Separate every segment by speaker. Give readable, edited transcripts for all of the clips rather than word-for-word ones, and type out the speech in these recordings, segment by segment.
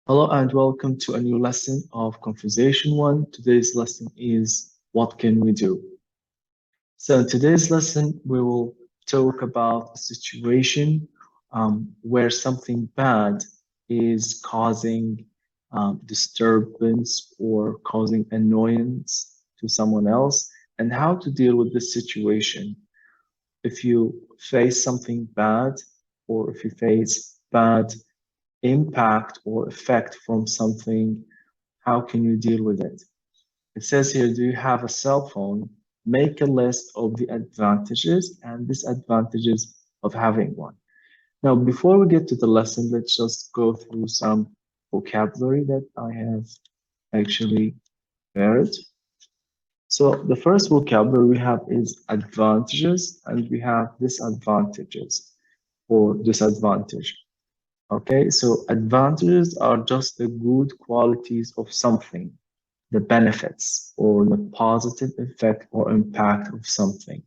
Speaker 1: Hello and welcome to a new lesson of Conversation 1. Today's lesson is What Can We Do? So, in today's lesson, we will talk about a situation where something bad is causing disturbance or causing annoyance to someone else, and how to deal with this situation. If you face something bad, or if you face bad impact or effect from something, how can you deal with it? It says here, do you have a cell phone? Make a list of the advantages and disadvantages of having one. Now, before we get to the lesson, let's just go through some vocabulary that I have actually prepared. So the first vocabulary we have is advantages and we have disadvantages or disadvantage. Okay, so advantages are just the good qualities of something, the benefits or the positive effect or impact of something.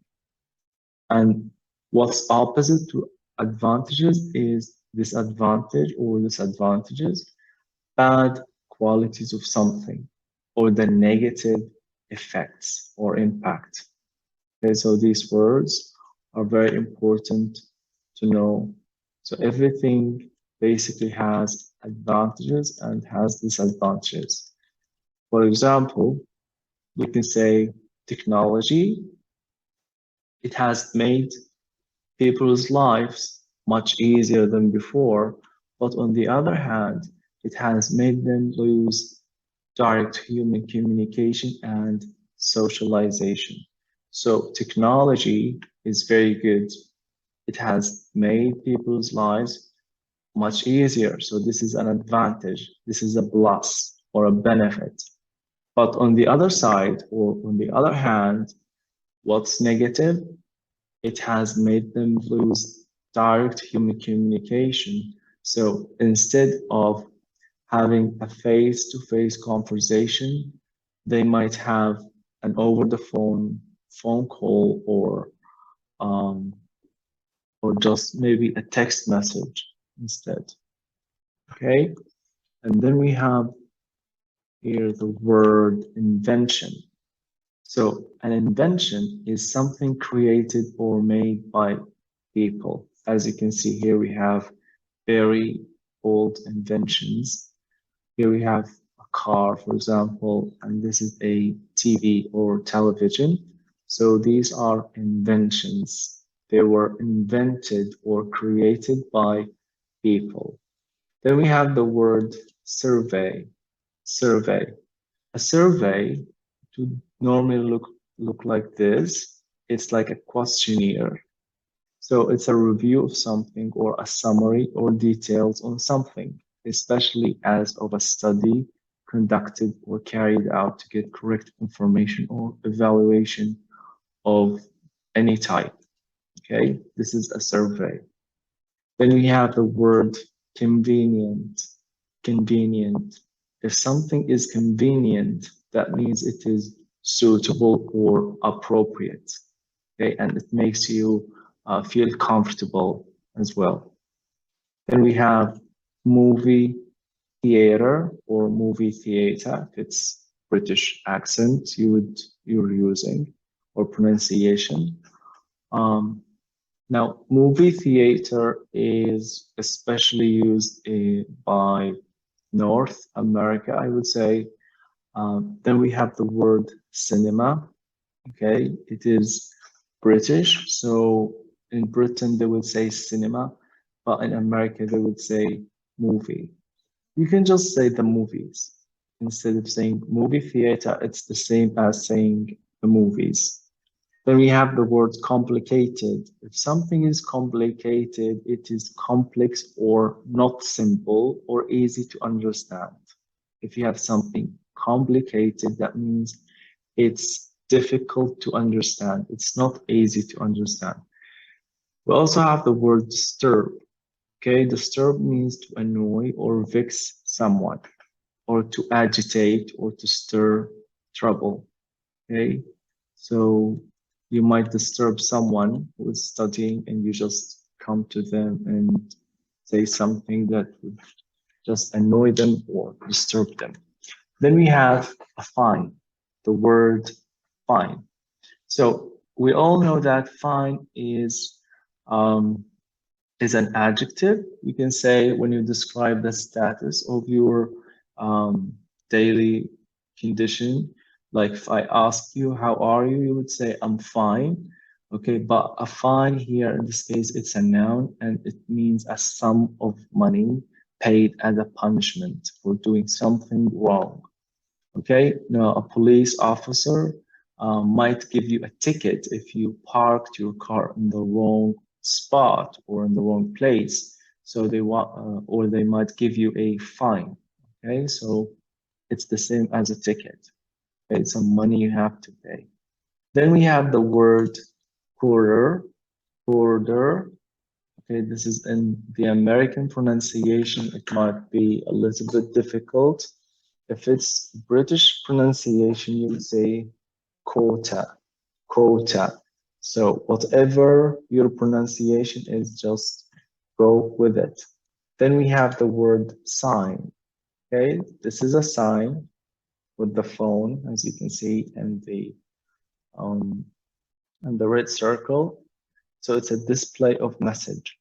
Speaker 1: And what's opposite to advantages is disadvantage or disadvantages, bad qualities of something or the negative effects or impact. Okay, so these words are very important to know. So everything basically has advantages and has disadvantages. For example, we can say technology, it has made people's lives much easier than before, but on the other hand, it has made them lose direct human communication and socialization. So technology is very good. It has made people's lives much easier. So this is an advantage. This is a plus or a benefit. But on the other side, or on the other hand, what's negative? It has made them lose direct human communication. So instead of having a face-to-face conversation, they might have an over-the-phone phone call um, or just maybe a text message instead. Okay, and then we have here the word invention. So an invention is something created or made by people. As you can see here, we have very old inventions. Here we have a car, for example, and this is a TV or television. So these are inventions. They were invented or created by people. Then we have the word survey. Survey. A survey to normally look like this. It's like a questionnaire. So it's a review of something or a summary or details on something, especially as of a study conducted or carried out to get correct information or evaluation of any type. Okay, this is a survey. Then we have the word convenient. Convenient. If something is convenient, that means it is suitable or appropriate. Okay, and it makes you feel comfortable as well. Then we have movie theater or movie theater. If it's British accent you're using or pronunciation. Um, Now, movie theater is especially used by North America, I would say. Then we have the word cinema. Okay, it is British. So in Britain, they would say cinema, but in America, they would say movie. You can just say the movies instead of saying movie theater. It's the same as saying the movies. Then we have the word complicated. If something is complicated, it is complex or not simple or easy to understand. If you have something complicated, that means it's difficult to understand. It's not easy to understand. We also have the word disturb. Okay, disturb means to annoy or vex someone, or to agitate or to stir trouble. Okay, so you might disturb someone who is studying and you just come to them and say something that would just annoy them or disturb them. Then we have a fine, the word fine. So we all know that fine is an adjective. You can say when you describe the status of your daily condition. Like if I ask you, how are you? You would say, I'm fine. Okay, but a fine here in this case, it's a noun and it means a sum of money paid as a punishment for doing something wrong. Okay, now a police officer might give you a ticket if you parked your car in the wrong spot or in the wrong place. So they want, or they might give you a fine. Okay, so it's the same as a ticket. Okay, it's some money you have to pay. Then we have the word quarter, quarter. Okay, this is in the American pronunciation. It might be a little bit difficult. If it's British pronunciation, you would say quota, quota. So whatever your pronunciation is, just go with it. Then we have the word sign. Okay, this is a sign with the phone, as you can see, and the red circle. So it's a display of message.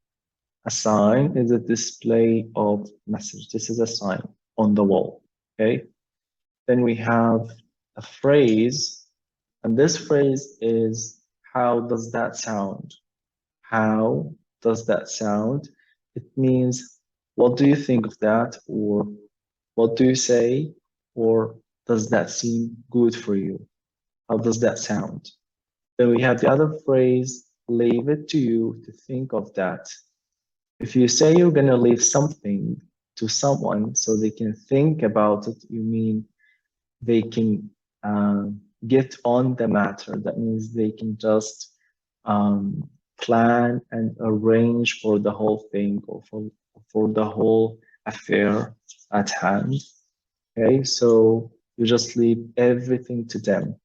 Speaker 1: A sign is a display of message. This is a sign on the wall. Okay. Then we have a phrase, and this phrase is, how does that sound? How does that sound? It means, what do you think of that? Or what do you say? Or does that seem good for you? How does that sound? Then we have the other phrase, leave it to you to think of that. If you say you're going to leave something to someone so they can think about it, you mean they can get on the matter. That means they can just plan and arrange for the whole thing or for the whole affair at hand. Okay, so you just leave everything to them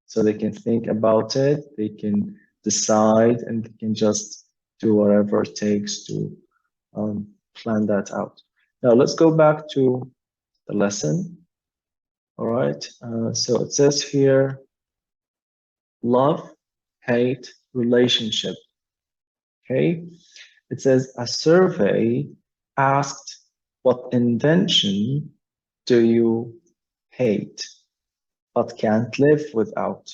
Speaker 1: so they can think about it, they can decide, and they can just do whatever it takes to plan that out. Now let's go back to the lesson. All right, so it says here, love, hate, relationship. Okay, it says a survey asked, what invention do you hate but can't live without?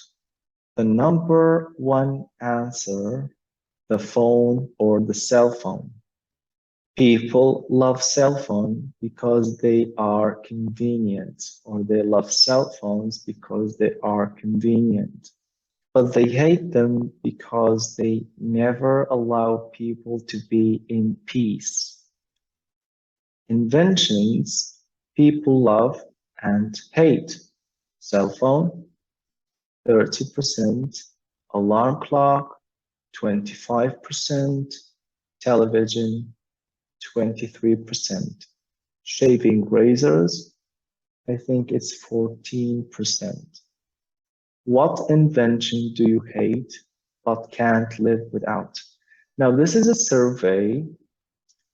Speaker 1: The number one answer, the phone or the cell phone. People love cell phone because they are convenient, or they love cell phones because they are convenient. But they hate them because they never allow people to be in peace. Inventions, people love and hate. Cell phone, 30%, alarm clock, 25%, television, 23%. Shaving razors, I think it's 14%. What invention do you hate but can't live without? Now, this is a survey.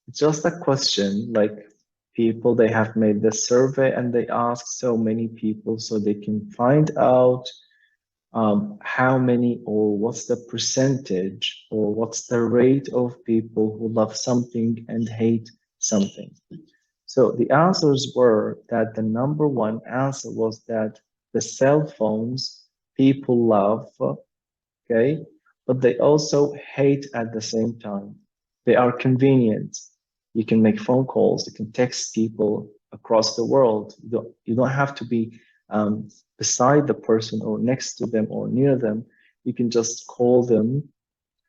Speaker 1: It's just a question, like people, they have made this survey and they ask so many people so they can find out how many or what's the percentage or what's the rate of people who love something and hate something. So the answers were that the number one answer was that the cell phones people love, okay, but they also hate at the same time. They are convenient. You can make phone calls, you can text people across the world. You don't have to be beside the person or next to them or near them. You can just call them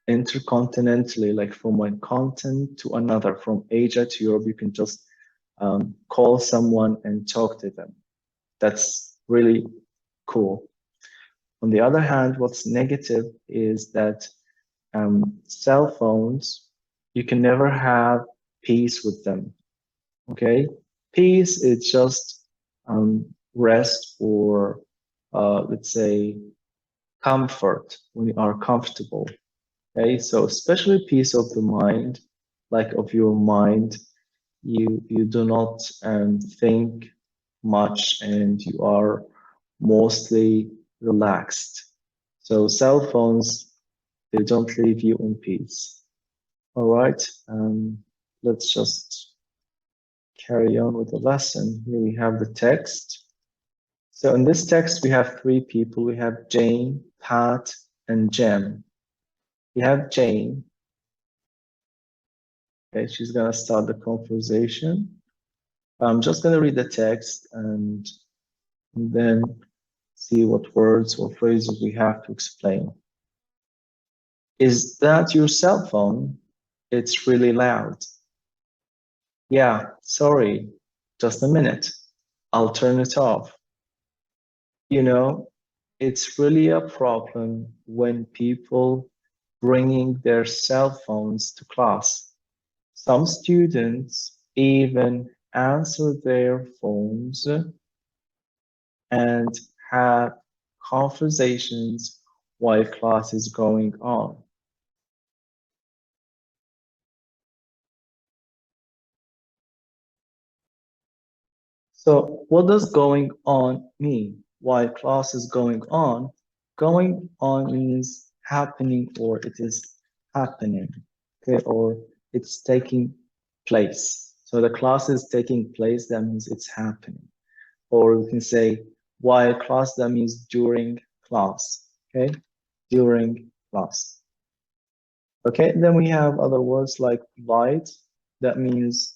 Speaker 1: intercontinentally, like from one continent to another, from Asia to Europe. You can just call someone and talk to them. That's really cool. On the other hand, what's negative is that cell phones, you can never have peace with them. Okay, peace is just rest or let's say comfort when you are comfortable. Okay, so especially peace of the mind, like of your mind, you do not think much and you are mostly relaxed. So cell phones, they don't leave you in peace. All right, let's just carry on with the lesson. Here we have the text. So in this text, we have three people. We have Jane, Pat, and Jem. We have Jane. Okay, she's gonna start the conversation. I'm just gonna read the text and then see what words or phrases we have to explain. Is that your cell phone? It's really loud. Yeah, sorry, just a minute. I'll turn it off. You know, it's really a problem when people bringing their cell phones to class. Some students even answer their phones and have conversations while class is going on. So what does going on mean? While class is going on means happening or it is happening, okay, or it's taking place. So the class is taking place, that means it's happening. Or we can say while class, that means during class, okay, during class. Okay, then we have other words like polite, that means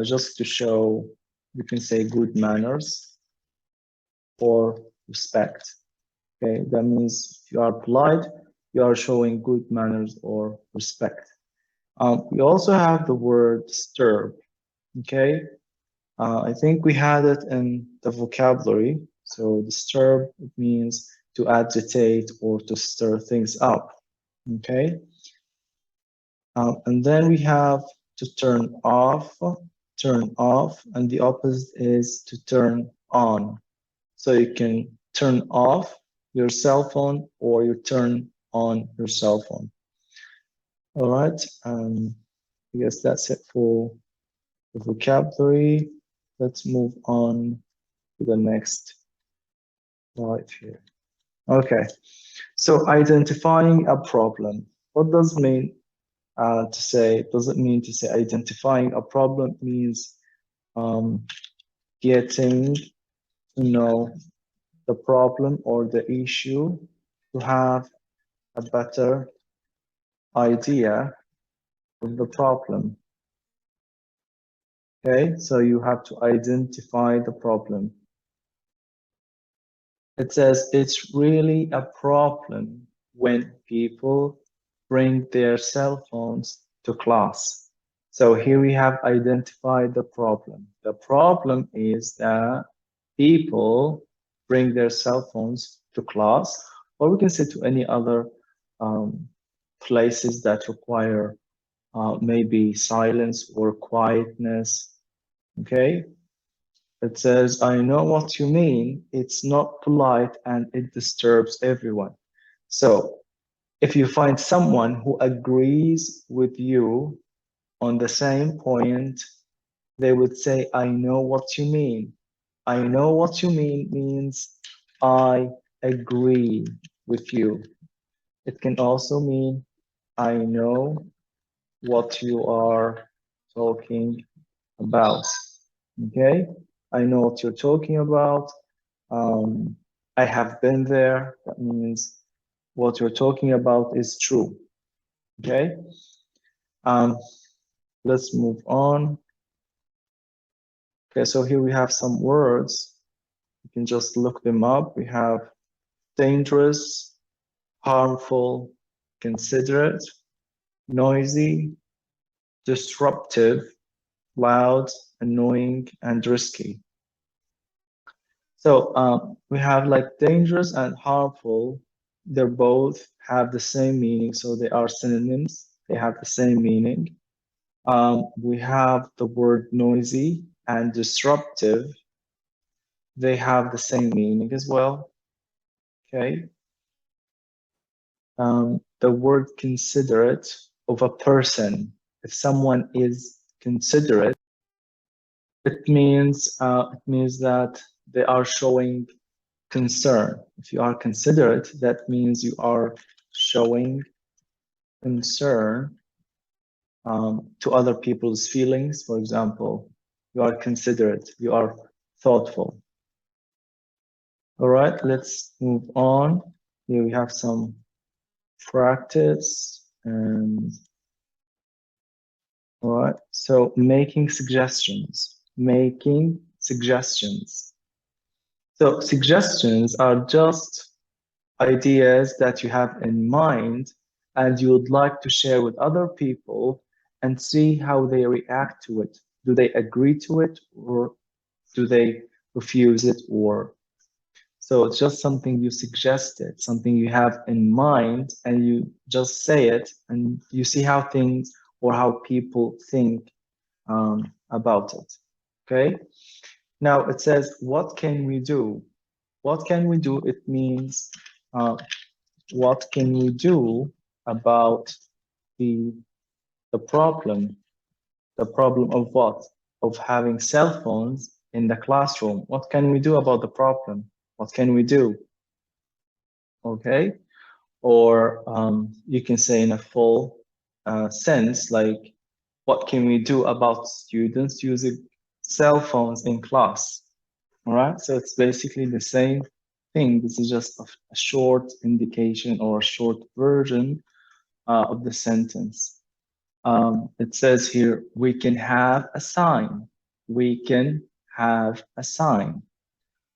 Speaker 1: just to show, you can say good manners or respect. Okay, that means if you are polite, you are showing good manners or respect. We also have the word disturb. Okay, I think we had it in the vocabulary. So disturb, it means to agitate or to stir things up. Okay, and then we have to turn off, and the opposite is to turn on. So you can turn off your cell phone or you turn on your cell phone. All right, I guess that's it for the vocabulary. Let's move on to the next slide here. Okay, so identifying a problem. What does mean to say? Does it mean to say identifying a problem means getting to know the problem or the issue to have a better idea of the problem. Okay, so you have to identify the problem. It says it's really a problem when people bring their cell phones to class. So here we have identified the problem. The problem is that people bring their cell phones to class, or we can say to any other places that require maybe silence or quietness. Okay, it says, I know what you mean. It's not polite and it disturbs everyone. So if you find someone who agrees with you on the same point, they would say, I know what you mean. I know what you mean means I agree with you. It can also mean I know what you are talking about. Okay, I know what you're talking about. I have been there. That means what you're talking about is true. Okay, let's move on. Okay, so here we have some words. You can just look them up. We have dangerous, harmful, considerate, noisy, disruptive, loud, annoying, and risky. So we have like dangerous and harmful. They both have the same meaning, so they are synonyms. They have the same meaning. We have the word noisy and disruptive. They have the same meaning as well. Okay. The word considerate of a person. If someone is considerate, It means that they are showing concern. If you are considerate, that means you are showing concern to other people's feelings. For example, you are considerate, you are thoughtful. All right, let's move on. Here we have some practice and all right, so making suggestions. So suggestions are just ideas that you have in mind and you would like to share with other people and see how they react to it. Do they agree to it or do they refuse it? Or so it's just something you suggested, something you have in mind, and you just say it and you see how things or how people think about it. Okay. Now it says, what can we do? What can we do? It means what can we do about the the problem? The problem of what? Of having cell phones in the classroom. What can we do about the problem? What can we do? Okay. Or you can say in a full sense, like, what can we do about students using cell phones in class? All right. So it's basically the same thing. This is just a short indication or a short version of the sentence. It says here, we can have a sign. We can have a sign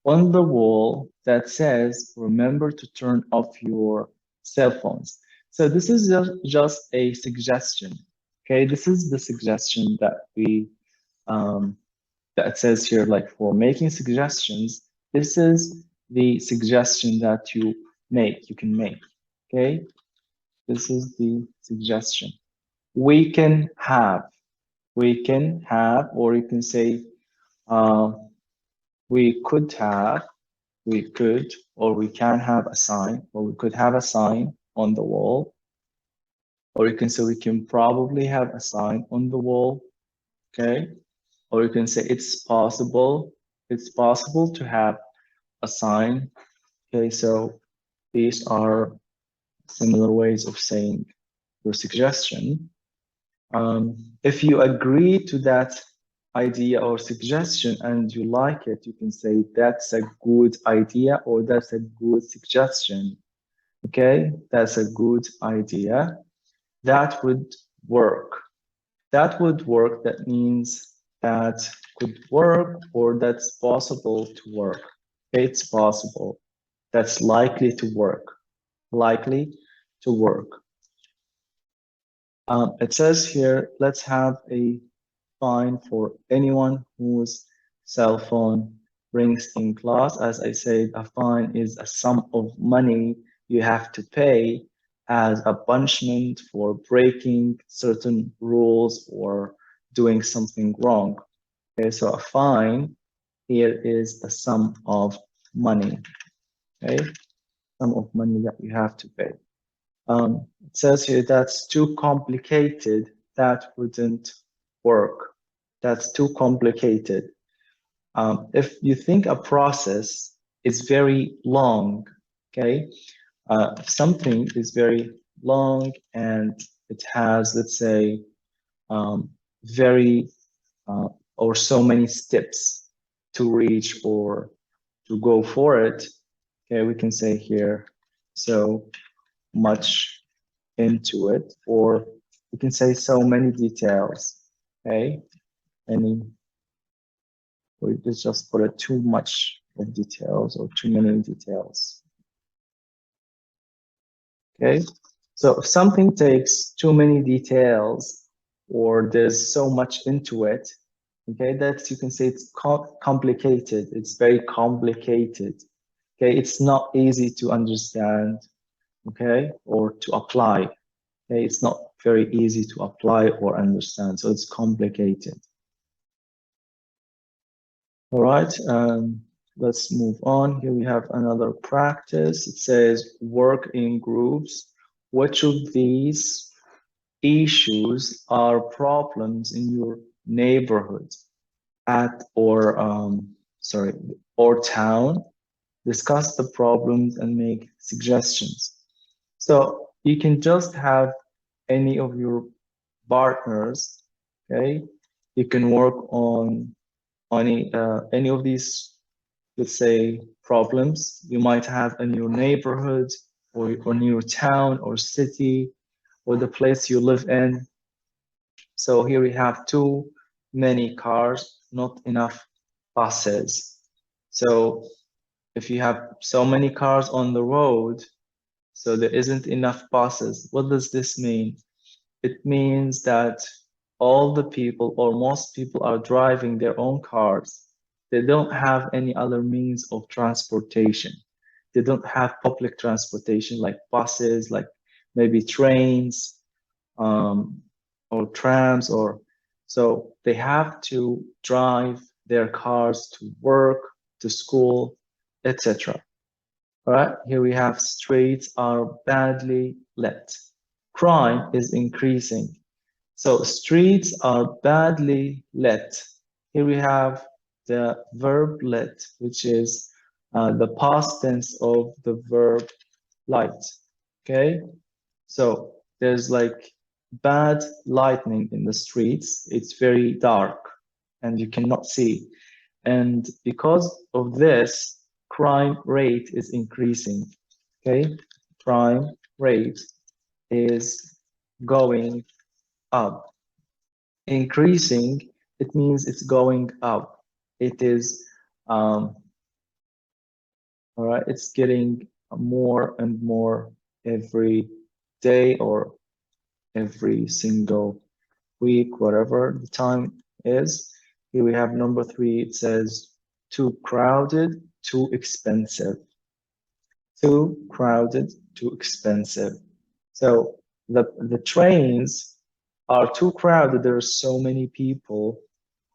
Speaker 1: on the wall that says, remember to turn off your cell phones. So this is just a suggestion. Okay, this is the suggestion that that says here, like for making suggestions, this is the suggestion that you can make. Okay, this is the suggestion. We can have, or you can say, we could have, we could, or we can have a sign, or we could have a sign on the wall. Or you can say we can probably have a sign on the wall. Okay. Or you can say it's possible to have a sign. Okay, so these are similar ways of saying your suggestion. If you agree to that idea or suggestion and you like it, you can say that's a good idea or that's a good suggestion. Okay, that's a good idea. That would work. That would work. That means that could work or that's possible to work. It's possible. That's likely to work. Likely to work. It says here, let's have a fine for anyone whose cell phone rings in class. As I said, a fine is a sum of money you have to pay as a punishment for breaking certain rules or doing something wrong. Okay, so a fine here is a sum of money. Okay, sum of money that you have to pay. It says here that's too complicated. That wouldn't work. That's too complicated. If you think a process is very long, okay, if something is very long and it has, let's say, very or so many steps to reach or to go for it, okay, we can say here, so much into it, or we can say so many details, okay, any, we just put it too much of details or too many details. Okay, so if something takes too many details or there's so much into it, okay, that's, you can say it's complicated. It's very complicated. Okay, it's not easy to understand, okay, or to apply. Okay, it's not very easy to apply or understand, so it's complicated. All right, let's move on. Here we have another practice. It says work in groups. Which of these issues are problems in your neighborhood? or town, discuss the problems and make suggestions. So you can just have any of your partners, okay? You can work on any of these, let's say, problems you might have in your neighborhood or in your town or city or the place you live in. So here we have too many cars, not enough buses. So if you have so many cars on the road, so there isn't enough buses, what does this mean? It means that all the people or most people are driving their own cars. They don't have any other means of transportation. They don't have public transportation like buses, like maybe trains, um, or trams, or so they have to drive their cars to work, to school, etc. All right, here we have streets are badly lit. Crime is increasing. So streets are badly lit. Here we have the verb lit, which is the past tense of the verb light. Okay, so there's like bad lighting in the streets. It's very dark and you cannot see. And because of this, crime rate is increasing. Okay, crime rate is going up. Increasing, it means it's going up. It is, all right, it's getting more and more every day or every single week, whatever the time is. Here we have number 3. It says too crowded, too expensive. Too crowded, too expensive. So the trains are too crowded. There are so many people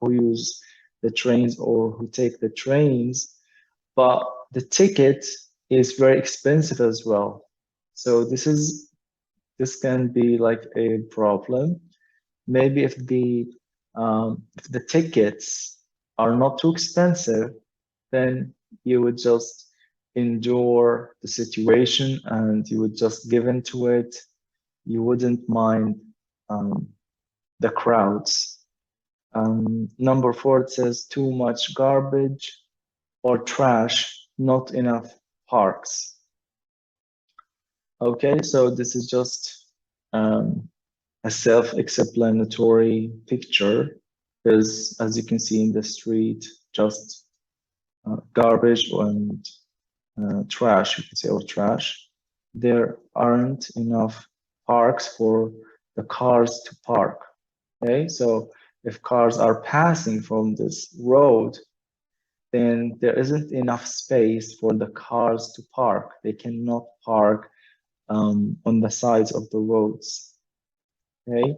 Speaker 1: who use the trains or who take the trains, but the ticket is very expensive as well. So this can be like a problem. Maybe if the tickets are not too expensive, then you would just endure the situation and you would just give into it. You wouldn't mind the crowds. Number 4, it says too much garbage or trash, not enough parks. Okay, so this is just a self-explanatory picture because as you can see in the street, just garbage and trash, you can say, or trash. There aren't enough parks for the cars to park. Okay, so if cars are passing from this road, then there isn't enough space for the cars to park. They cannot park on the sides of the roads. Okay,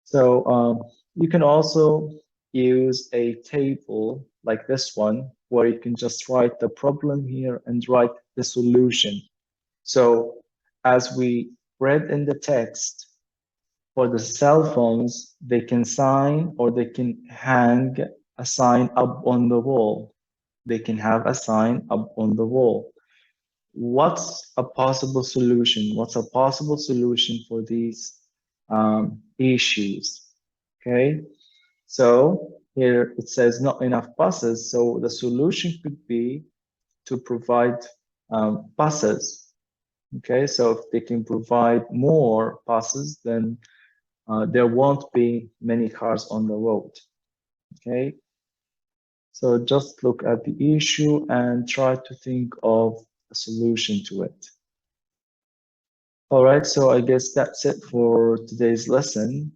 Speaker 1: so you can also use a table like this one where you can just write the problem here and write the solution. So as we read in the text, for the cell phones, they can sign or they can hang a sign up on the wall. They can have a sign up on the wall. What's a possible solution? What's a possible solution for these issues? Okay, so here it says not enough buses. So the solution could be to provide buses. Okay, so if they can provide more buses, then there won't be many cars on the road. Okay, so just look at the issue and try to think of a solution to it. All right, so I guess that's it for today's lesson.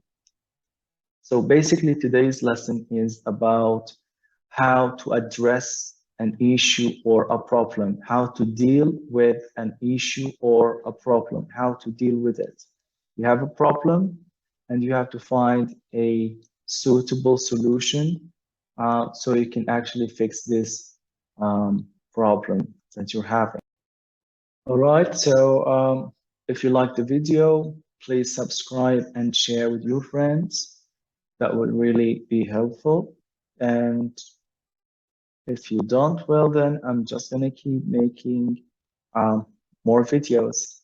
Speaker 1: So basically today's lesson is about how to address an issue or a problem, how to deal with an issue or a problem, how to deal with it. You have a problem and you have to find a suitable solution so you can actually fix this problem that you're having. All right, so if you like the video, please subscribe and share with your friends. That would really be helpful. And if you don't, well, then I'm just gonna keep making more videos.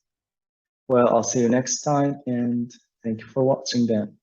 Speaker 1: Well, I'll see you next time, and thank you for watching them.